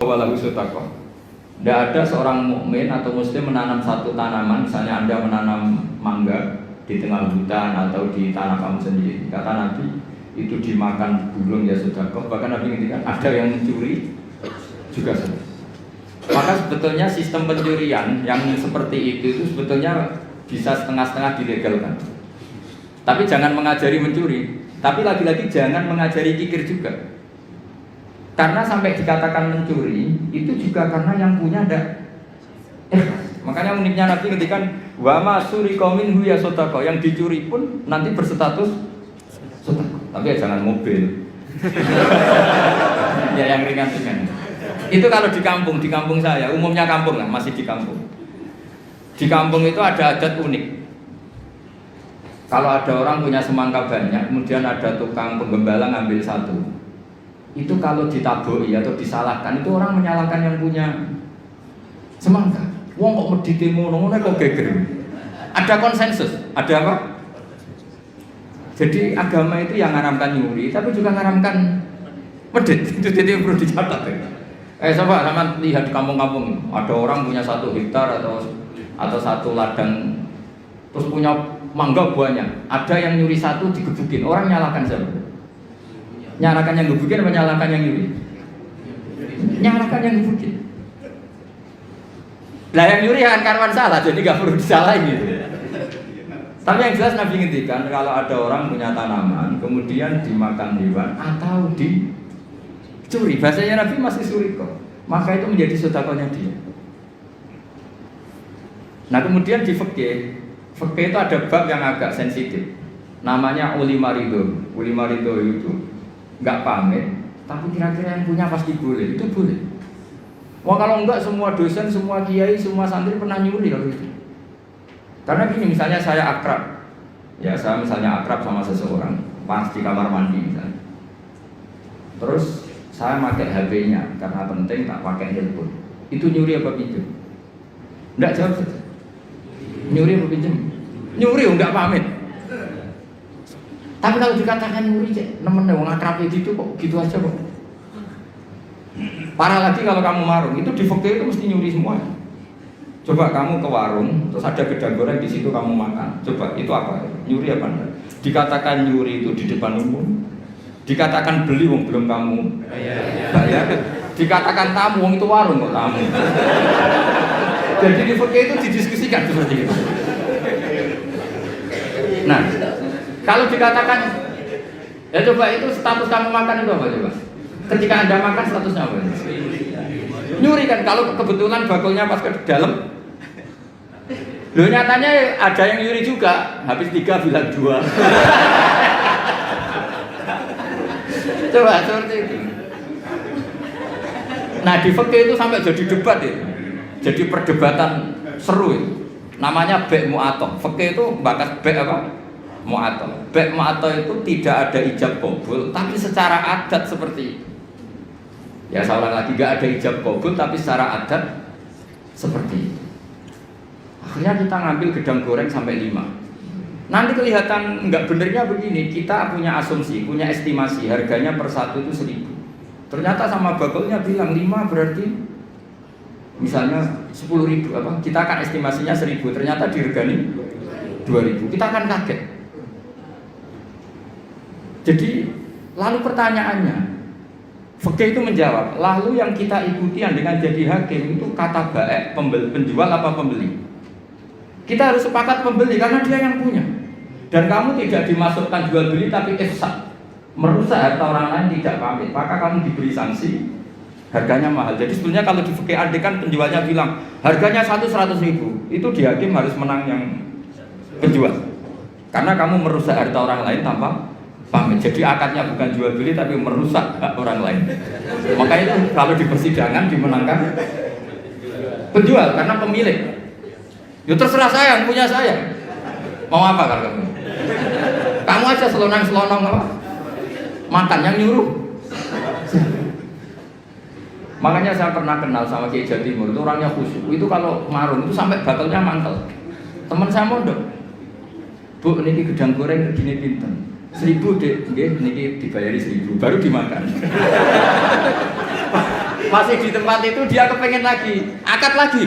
walau sutakoh. Tidak ada seorang mukmin atau muslim menanam satu tanaman, misalnya Anda menanam mangga di tengah hutan atau di tanah kamu sendiri. Kata Nabi, itu dimakan burung ya sutakoh. Bahkan Nabi ngendikan ada yang mencuri juga sedekah. Maka sebetulnya sistem pencurian yang seperti itu sebetulnya bisa setengah-setengah dilegalkan. Tapi jangan mengajari mencuri. Tapi lagi-lagi jangan mengajari kikir juga. Karena sampai dikatakan mencuri itu juga karena yang punya ada. Makanya uniknya Nabi ngendikan wa ma suriqa minhu ya sodaqah, yang dicuri pun nanti berstatus sedekah. Tapi ya jangan mobil. Ya yang ringan-ringan. Itu kalau di kampung saya, umumnya kampung lah, masih di kampung. Di kampung itu ada adat unik. Kalau ada orang punya semangka banyak, kemudian ada tukang penggembala ngambil satu, itu kalau ditabui atau disalahkan, itu orang menyalahkan yang punya semangka. Wong kok medite ngono kok geger. Ada konsensus, ada apa? Jadi agama itu yang ngaramkan nyuri, tapi juga ngaramkan medit. Itu perlu dicatat. Coba sama lihat di kampung-kampung, ada orang punya 1 hektar atau 1 ladang, terus punya mangga banyak. Ada yang nyuri 1 digebukin, orang nyalakan siapa? Nyalakan yang gebukin apa nyalakan yang nyuri? Nyalakan yang gebukin. Lah yang nyuri akan karuan salah, jadi gak perlu disalahin gitu. Tapi yang jelas Nabi ngendikan kalau ada orang punya tanaman kemudian dimakan hewan atau dicuri, bahasanya Nabi masih suriko, maka itu menjadi sedekahnya dia. Nah kemudian di fikih itu ada bab yang agak sensitif, namanya ulima ridho. Ulima ridho itu nggak pamit, tapi kira-kira yang punya pasti boleh, itu boleh. Wah kalau enggak semua dosen, semua kiai, semua santri pernah nyuri kalau itu. Karena gini, misalnya saya akrab, ya saya misalnya akrab sama seseorang, pas di kamar mandi misalnya. Terus saya pakai HP-nya karena penting tak pakai handphone. Itu nyuri apa pinjam? Enggak, jawab saja. Nyuri apa pinjam? Nyuri enggak pamit. Tapi kalau dikatakan nyuri, nemen wong akrab gitu kok gitu aja kok. Parah lagi kalau kamu marung, itu di fikih itu mesti nyuri semua. Coba kamu ke warung, terus ada gedang goreng di situ kamu makan. Coba itu apa? Nyuri apa enggak? Dikatakan nyuri itu di depan umum. Dikatakan beli wong belum kamu bayar. Dikatakan tamu wong itu warung kok tamu. Jadi di fikih itu didiskusikan seperti itu. Nah, kalau dikatakan ya coba itu status kamu makan itu apa coba? Ketika Anda makan statusnya apa? Nyuri kan, kalau kebetulan bakulnya pas ke dalam. Loh nyatanya ada yang nyuri juga, habis 3 bilang 2. Coba seperti itu. Nah di fikih itu sampai jadi debat itu, jadi perdebatan seru itu. Namanya bek mu'atoh. Fikih itu bakas bek apa? Mu'atoh. Bek mu'atoh itu tidak ada ijab qabul, tapi secara adat seperti itu. Ya saya ulang lagi, gak ada ijab qabul, tapi secara adat seperti itu. Akhirnya kita ngambil gedang goreng sampai 5. Nanti kelihatan nggak benernya begini, kita punya asumsi, punya estimasi harganya per 1 itu 1.000. Ternyata sama bakulnya bilang 5 berarti misalnya 10.000 apa? Kita akan estimasinya 1.000, ternyata diregani 2.000. Kita akan kaget. Jadi lalu pertanyaannya, fikih itu menjawab, lalu yang kita ikuti dengan jadi hakim itu kata baik penjual apa pembeli? Kita harus sepakat pembeli karena dia yang punya. Dan kamu tidak dimasukkan jual beli tapi ifsad, merusak harta orang lain tidak pamit, maka kamu diberi sanksi, harganya mahal. Jadi sebenarnya kalau di fikih adek kan penjualnya bilang harganya 100.000, itu di hakim harus menang yang penjual. Karena kamu merusak harta orang lain tanpa pamit. Jadi akadnya bukan jual beli tapi merusak hak orang lain. Maka itu kalau di persidangan dimenangkan penjual karena pemilik. Ya terserah saya, yang punya saya. Mau apa kalau kamu? Kamu aja selonang-selonong apa? Makan yang nyuruh. Makanya saya pernah kenal sama Kiai Jawa Timur, itu orangnya khusyuk. Itu kalau marung itu sampai bakalnya mantel. Teman saya mondok. Bu, ini gedang goreng begini pinten. 1.000 dek, nggih niki dibayari 1.000 baru dimakan. Masih di tempat itu dia kepengen lagi, akad lagi.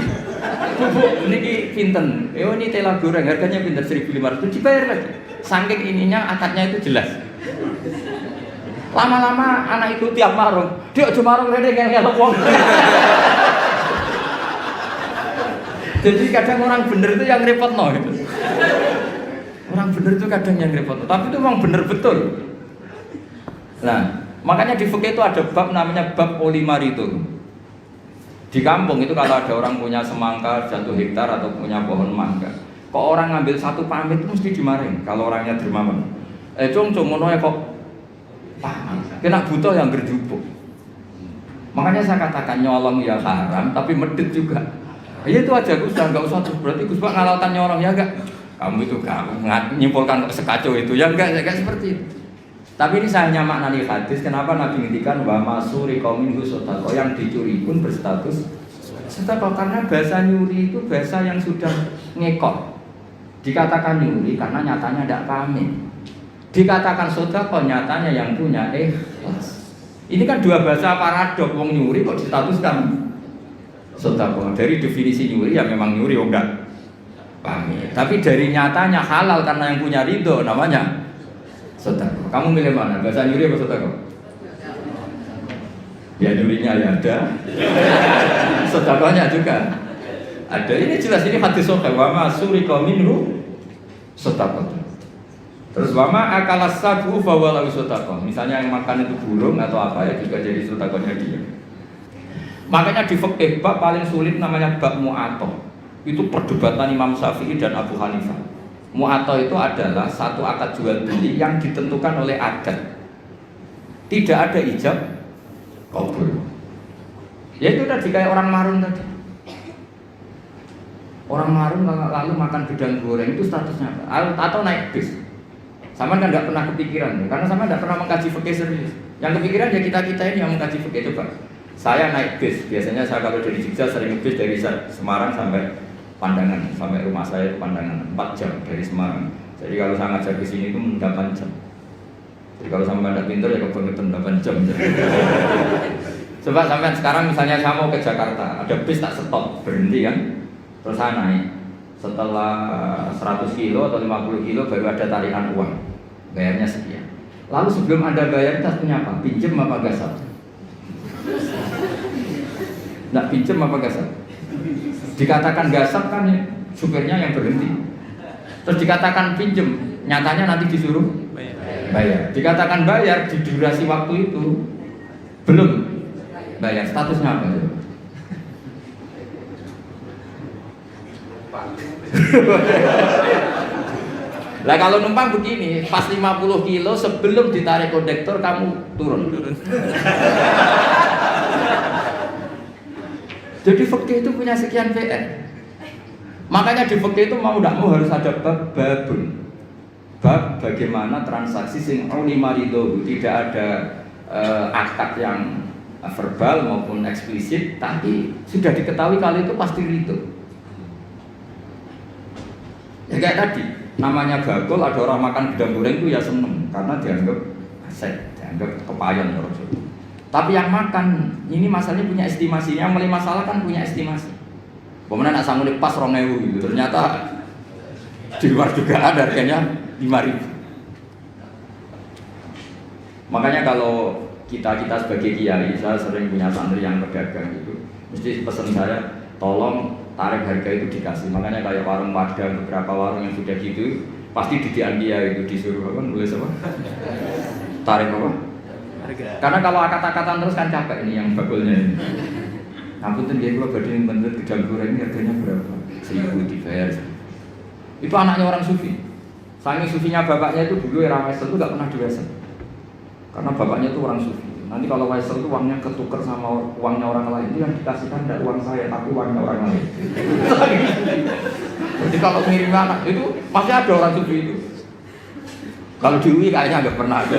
Bu, ini pinten. Ini tela goreng harganya pinten 1.500 dibayar lagi. Saking ininya akadnya itu jelas. Lama-lama anak itu tiap marung, dia aja marung rene ngel-ngel wong. Jadi kadang orang bener itu yang repotno gitu. Orang bener itu kadang yang repotno, tapi itu memang bener betul. Nah, makanya di fikih itu ada bab namanya bab olimarito. Di kampung itu kalau ada orang punya semangka 1 hektar atau punya pohon mangga, kok orang ngambil satu pamit itu mesti dimarahin kalau orangnya dermawan. Cung ngono ya kok kena butuh yang berjubuk. Makanya saya katakan nyolong ya haram, tapi medit juga. Ya itu aja Gus, nggak usah tuh. Berarti Gus Pak ngalautan nyolong ya enggak? Kamu itu enggak nyimpulkan sekacau itu ya enggak seperti itu. Tapi ini saya hanya maknani hadis. Kenapa Nabi ngendikan wa masuri qaumin husotako, yang dicuri pun berstatus sedekah, karena bahasa nyuri itu bahasa yang sudah ngekot. Dikatakan nyuri karena nyatanya tidak pamit. Dikatakan sedekah nyatanya yang punya ikhlas. Ini kan dua bahasa paradok. Wong nyuri kok distatuskan sedekah. Dari definisi nyuri ya memang nyuri enggak pamit. Tapi dari nyatanya halal karena yang punya ridho namanya sedekah. Kamu milih mana? Bahasa nyuri apa sedekah? Ya nyurinya ya ada. Sedekahnya juga ada. Ini jelas, ini hadis sahih. Wa ma surika minhu sedekah. Terus wa ma akalas sabu fa wala sedekah. Misalnya yang makan itu burung atau apa ya juga jadi sedekahnya dia. Makanya di fikih bab paling sulit namanya bab mu'athah. Itu perdebatan Imam Syafi'i dan Abu Hanifah. Mu'athah itu adalah satu akad jual beli yang ditentukan oleh adat. Tidak ada ijab kabul. Ya itu tadi kayak orang marun tadi. Orang marun lalu makan gedang goreng itu statusnya apa? Atau naik bis. Sama kan nggak pernah kepikiran, karena sama nggak pernah mengkaji fikih serius. Yang kepikiran ya kita ini yang mengkaji fikih. Coba saya naik bis, biasanya saya kalau dari Jogja sering bis dari Semarang sampai Pandangan, sampai rumah saya itu Pandangan 4 jam dari Semarang. Jadi kalau saya ngajar ke sini itu 8 jam. Jadi kalau sampai Anda pintar ya kebangetan 8 jam. Coba sampai sekarang misalnya saya mau ke Jakarta, ada bis tak stop, berhenti kan, terus saya naik. Setelah 100 kilo atau 50 kilo baru ada tarikan uang, bayarnya sekian. Lalu sebelum Anda bayar kita punya apa? Pinjem apa gasap? Nggak pinjem apa gasap? Dikatakan gasap kan ya, supirnya yang berhenti. Terus dikatakan pinjem, nyatanya nanti disuruh bayar. Dikatakan bayar di durasi waktu itu belum bayar, statusnya apa? Lah kalau numpang begini, pas 50 kilo sebelum ditarik kondektor kamu turun. Jadi fikih itu punya sekian PR. Makanya di fikih itu mau tidak mau harus ada babun. Bab bagaimana transaksi sing ulima ridho, tidak ada akad yang verbal maupun eksplisit, tapi sudah diketahui kali itu pasti ridho. Ya kayak tadi, namanya bagol, ada orang makan gedang goreng itu ya seneng karena dianggap aset, dianggap kepayan orang Jawa. Tapi yang makan ini masalahnya punya estimasi, yang mulai masalah kan punya estimasi. Kemudian nak sanggup pas 2.000 gitu, ternyata di luar juga ada harganya 5.000. Makanya kalau kita sebagai kiai, saya sering punya santri yang pedagang gitu, mesti pesan saya, tolong tarif harga itu dikasih. Makanya kayak warung Padang, beberapa warung yang sudah gitu, pasti didikan dia itu disuruh apa, nulis apa? Tarif apa? Harga. Karena kalau akad-akatan terus kan capek ini yang bagulnya ini. Ampun dia kalau badin bener gedang goreng ini harganya berapa? 1.000 dibayar. Itu anaknya orang sufi. Saking sufinya bapaknya itu dulu era Waisel itu gak pernah diwaisel. Karena bapaknya itu orang sufi. Nanti kalau Waisel itu uangnya ketukar sama uangnya orang lain, itu yang dikasihkan tidak uang saya tapi uangnya orang lain. Jadi kalau ngirim anak itu masih ada orang sufi itu. Kalau di UI kayaknya nggak pernah ada.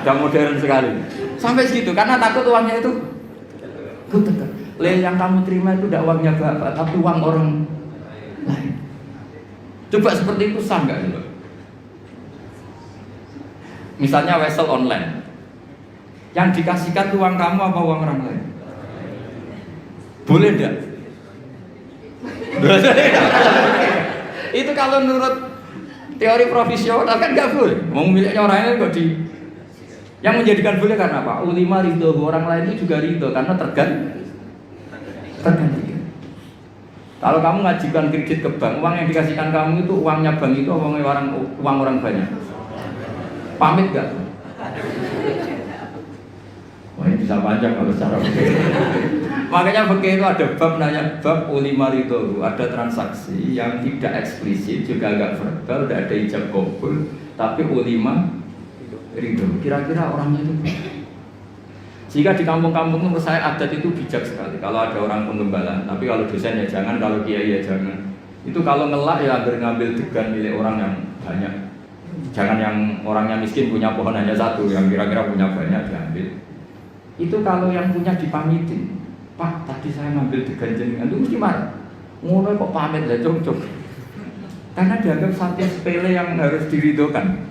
Sudah modern sekali. Sampai segitu karena takut uangnya itu ketukar. Yang kamu terima itu tidak uangnya bapak tapi uang orang lain. Coba seperti itu sah nggak? Misalnya wesel online. Yang dikasihkan uang kamu apa uang orang lain? Boleh enggak? Itu kalau menurut teori profesional kan nggak boleh. Mau miliknya orang lain kok di. Yang menjadikan boleh karena apa? Ulima ridho, orang lain itu juga ridho karena tergantikan. Kalau kamu ngajukan kredit ke bank, uang yang dikasihkan kamu itu uangnya bank itu uang orang banyak. Pamit gak? Wah ini bisa panjang kalau secara fikih. Makanya fikih itu ada bab nanya bab ulima ridho, ada transaksi yang tidak eksplisit juga agak verbal, tidak ada ijab kabul, tapi ulima ridho. Kira-kira orangnya itu. Jika di kampung-kampung menurut saya adat itu bijak sekali. Kalau ada orang penggembala, tapi kalau dosen ya jangan, kalau kiai ya jangan. Itu kalau ngelak ya agar ngambil degan milik orang yang banyak. Jangan yang orangnya miskin punya pohon hanya satu, yang kira-kira punya banyak diambil. Itu kalau yang punya dipamitin. Pak, tadi saya ngambil degan jenengan, itu mesti marah. Ngono kok pamit lah, cok. Karena dianggap satu sepele yang harus diridhokan.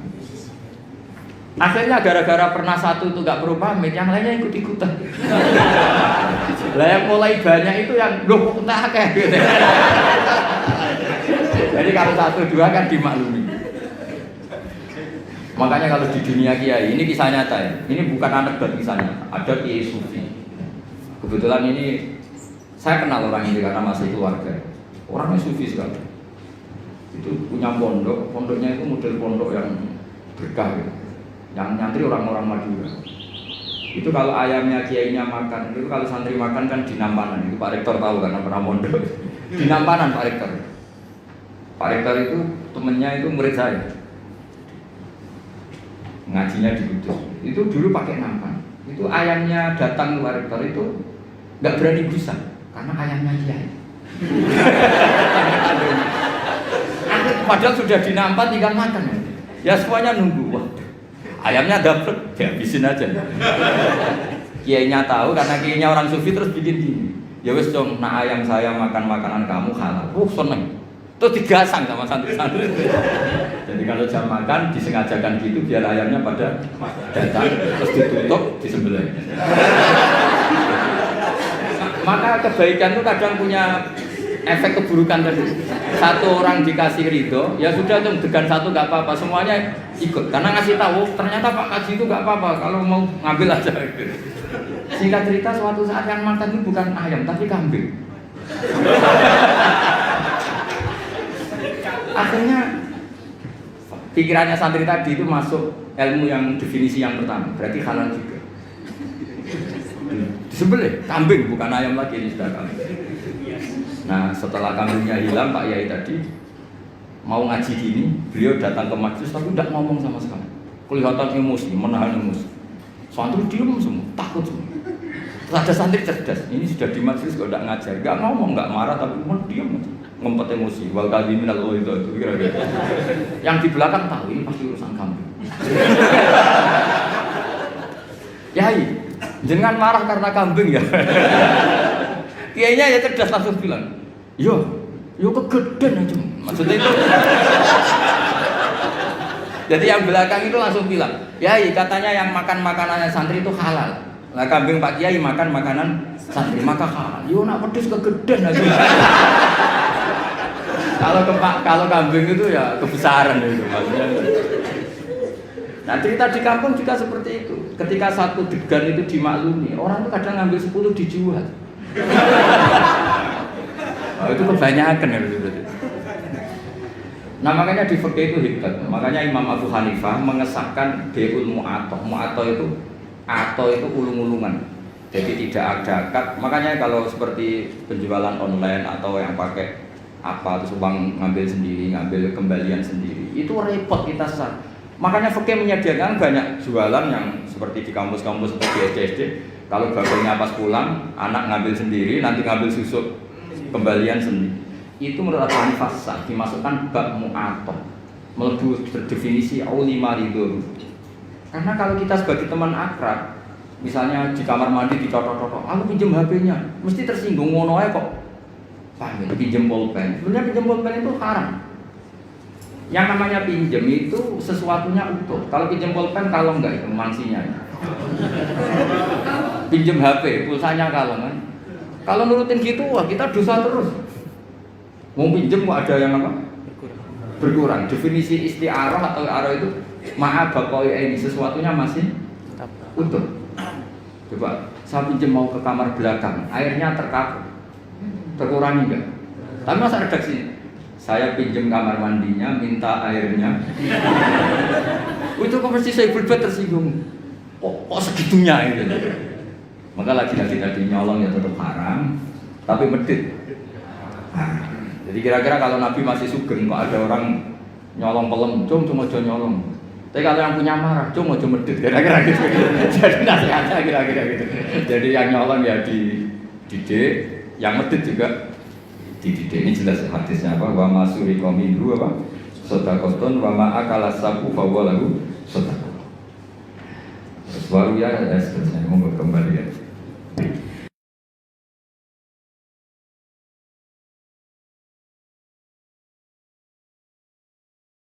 Akhirnya gara-gara pernah satu itu gak perlu pamit, yang lainnya ikut-ikutan. Lah yang mulai banyak itu yang loh kok entah kayak gitu. Jadi kalau satu dua kan dimaklumi. Makanya kalau di dunia kiai, ini kisah nyata ya. Ini bukan anekdot kisahnya. Ada kiai sufi. Kebetulan ini saya kenal orang ini karena masih keluarga. Orangnya sufi sekali. Itu punya pondok, pondoknya itu model pondok yang berkah gitu. Yang nyantri orang-orang Madura. Itu kalau ayamnya kiainya makan, itu kalau santri makan kan di Nampanan. Itu Pak Rektor tahu karena pernah mondok. Di Nampanan Pak Rektor. Pak Rektor itu temennya itu murid saya. Ngajinya di Kudus. Itu dulu pakai nampan. Itu ayamnya datang ke Pak Rektor itu nggak berani berusaha karena ayamnya kiai. Padahal sudah dinampan tinggal makan. Ya semuanya nunggu. Wah, ayamnya dapet, dihabisin aja. Kiainya tahu karena kiainya orang sufi terus bikin gini. Ya wes dong, nak ayam saya makan makanan kamu halal. Seneng. Terus digasang sama santri-santri. Jadi kalau jam makan disengajakan gitu biar ayamnya pada datang terus ditutup disembelih. Maka kebaikan itu kadang punya efek keburukan tadi. Satu orang dikasih ridho, ya sudah tuh degan satu nggak apa-apa, semuanya ikut. Karena ngasih tahu ternyata Pak Kaji itu nggak apa-apa, kalau mau ngambil aja. Singkat cerita suatu saat yang makan itu bukan ayam tapi kambing. Akhirnya pikirannya santri tadi itu masuk ilmu yang definisi yang pertama, berarti halal juga. Disembelih, kambing bukan ayam lagi, ini sudah kambing. Nah setelah kambingnya hilang Pak Yai tadi mau ngaji gini, beliau datang ke majelis tapi tidak ngomong sama sekali. Kelihatan emosi, menahan emosi. Santri diem semua, takut semua. Terus ada santri cerdas, ini sudah di majelis kok tidak ngajar, nggak ngomong, nggak marah tapi cuma diem aja. Ngempet emosi, wal kadhimin al itu kira-kira. Yang di belakang tahu ini pasti urusan kambing. Yai, jangan marah karena kambing ya. Kiainya ya cerdas langsung bilang, yo kegedean aja. Maksudnya itu. Jadi yang belakang itu langsung bilang, Yai katanya yang makan makanannya santri itu halal. Nah kambing Pak Kiai makan makanan santri maka halal. Yo nak pedes kegedean aja. Kalau kambing itu ya kebesaran itu maksudnya. Nah cerita di kampung juga seperti itu. Ketika satu degan itu dimaklumi, orang itu kadang ngambil 10 dijual. Oh, itu kebanyakan ya berarti. Nah makanya di fikih itu hebat. Makanya Imam Abu Hanifah mengesahkan beul mu'atoh. Mu'atoh itu ulung-ulungan. Jadi tidak ada akad. Makanya kalau seperti penjualan online atau yang pakai apa terus uang ngambil sendiri, ngambil kembalian sendiri, itu repot kita sah. Makanya fikih menyediakan banyak jualan yang seperti di kampus-kampus seperti SD. Kalau bapaknya pas pulang, anak ngambil sendiri, nanti ngambil susu kembalian sendiri. Itu menurut Abu Hanifah sah, dimasukkan bab mu'atoh, melebu berdefinisi ulima ridho. Karena kalau kita sebagai teman akrab, misalnya di kamar mandi dicocok-cocok, aku pinjam HP-nya, mesti tersinggung ngono ae kok. Paham, pinjam pulpen. Sebenarnya pinjam pulpen itu haram. Yang namanya pinjam itu sesuatunya utuh. Kalau pinjam pulpen kalau enggak itu mansinya. Pinjem HP, pulsanya kalong kan. Kalau nurutin gitu, wah kita dosa terus. Mau pinjem kok ada yang apa? Berkurang. Definisi isti'arah atau arah itu maaf bakoi ini sesuatunya masih utuh. Coba saya pinjem mau ke kamar belakang, airnya terkapur, terkurangi enggak? Tapi masa redaksi, saya pinjem kamar mandinya, minta airnya. Itu kok pasti saya berbuat tersinggung. Kok segitunya itu? Maka lagi-lagi tadi nyolong ya tetap haram, tapi medit. Jadi kira-kira kalau Nabi masih sugeng, kok ada orang nyolong pelem, cuma nyolong. Tapi kalau yang punya marah, cuma medit, kira-kira gitu. Jadi nasihatnya kira-kira gitu. Jadi yang nyolong ya dididik, yang medit juga dididik. Ini jelas hadisnya apa? Wa masuri kominru apa? Sodakotun wa ma'akala sabu fawalahu sodakotun. Terus baru ya seterusnya mau kembali ya.